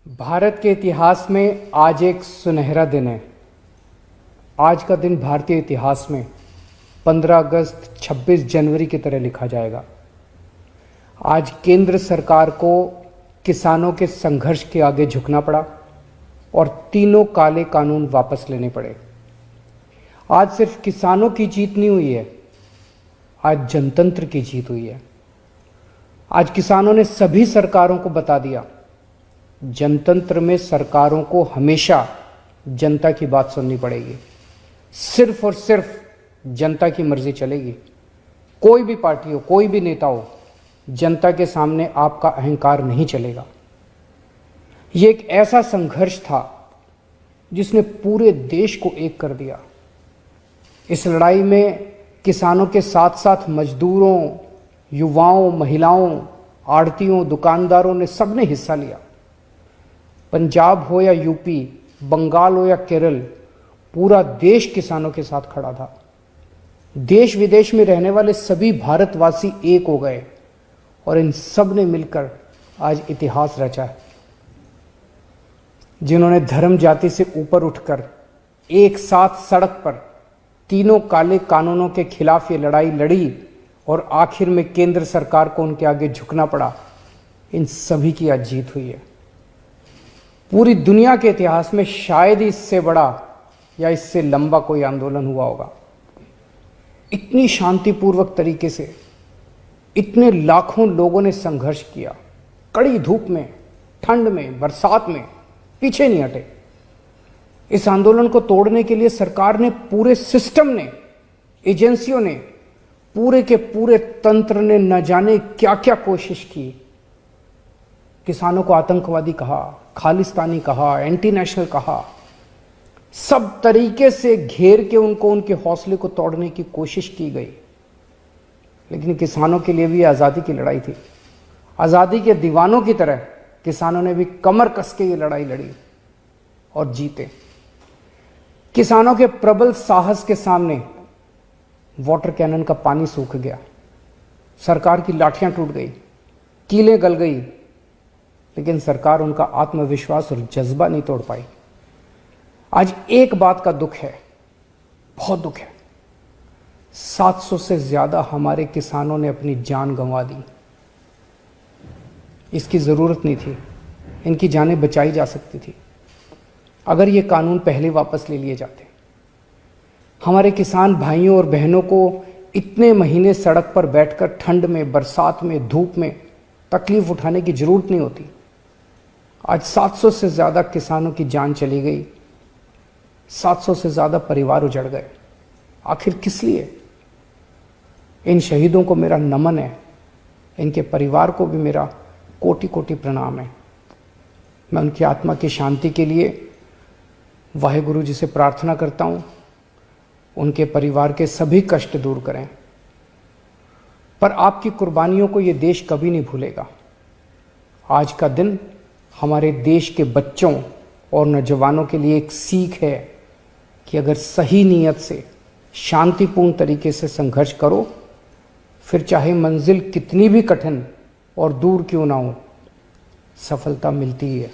भारत के इतिहास में आज एक सुनहरा दिन है। आज का दिन भारतीय इतिहास में 15 अगस्त 26 जनवरी की तरह लिखा जाएगा। आज केंद्र सरकार को किसानों के संघर्ष के आगे झुकना पड़ा और तीनों काले कानून वापस लेने पड़े। आज सिर्फ किसानों की जीत नहीं हुई है, आज जनतंत्र की जीत हुई है। आज किसानों ने सभी सरकारों को बता दिया, जनतंत्र में सरकारों को हमेशा जनता की बात सुननी पड़ेगी। सिर्फ और सिर्फ जनता की मर्जी चलेगी। कोई भी पार्टी हो, कोई भी नेता हो, जनता के सामने आपका अहंकार नहीं चलेगा। ये एक ऐसा संघर्ष था जिसने पूरे देश को एक कर दिया। इस लड़ाई में किसानों के साथ साथ मजदूरों, युवाओं, महिलाओं, आड़तियों, दुकानदारों ने सबने हिस्सा लिया। पंजाब हो या यूपी, बंगाल हो या केरल, पूरा देश किसानों के साथ खड़ा था। देश विदेश में रहने वाले सभी भारतवासी एक हो गए और इन सब ने मिलकर आज इतिहास रचा है। जिन्होंने धर्म जाति से ऊपर उठकर एक साथ सड़क पर तीनों काले कानूनों के खिलाफ ये लड़ाई लड़ी और आखिर में केंद्र सरकार को उनके आगे झुकना पड़ा, इन सभी की आज जीत हुई है। पूरी दुनिया के इतिहास में शायद ही इससे बड़ा या इससे लंबा कोई आंदोलन हुआ होगा। इतनी शांतिपूर्वक तरीके से इतने लाखों लोगों ने संघर्ष किया, कड़ी धूप में, ठंड में, बरसात में, पीछे नहीं हटे। इस आंदोलन को तोड़ने के लिए सरकार ने, पूरे सिस्टम ने, एजेंसियों ने, पूरे के पूरे तंत्र ने न जाने क्या क्या कोशिश की। किसानों को आतंकवादी कहा, खालिस्तानी कहा, एंटी नेशनल कहा, सब तरीके से घेर के उनको, उनके हौसले को तोड़ने की कोशिश की गई। लेकिन किसानों के लिए भी आज़ादी की लड़ाई थी। आज़ादी के दीवानों की तरह किसानों ने भी कमर कस के ये लड़ाई लड़ी और जीते। किसानों के प्रबल साहस के सामने वाटर कैनन का पानी सूख गया, सरकार की लाठियां टूट गई, कीलें गल गई, लेकिन सरकार उनका आत्मविश्वास और जज्बा नहीं तोड़ पाई। आज एक बात का दुख है, बहुत दुख है, 700 से ज्यादा हमारे किसानों ने अपनी जान गंवा दी। इसकी जरूरत नहीं थी, इनकी जानें बचाई जा सकती थी अगर ये कानून पहले वापस ले लिए जाते। हमारे किसान भाइयों और बहनों को इतने महीने सड़क पर बैठकर ठंड में, बरसात में, धूप में तकलीफ उठाने की जरूरत नहीं होती। आज 700 से ज्यादा किसानों की जान चली गई, 700 से ज्यादा परिवार उजड़ गए। आखिर किस लिए? इन शहीदों को मेरा नमन है, इनके परिवार को भी मेरा कोटि कोटि प्रणाम है। मैं उनकी आत्मा की शांति के लिए वाहेगुरु जी से प्रार्थना करता हूँ, उनके परिवार के सभी कष्ट दूर करें। पर आपकी कुर्बानियों को ये देश कभी नहीं भूलेगा। आज का दिन हमारे देश के बच्चों और नौजवानों के लिए एक सीख है कि अगर सही नीयत से, शांतिपूर्ण तरीके से संघर्ष करो, फिर चाहे मंजिल कितनी भी कठिन और दूर क्यों ना हो, सफलता मिलती ही है।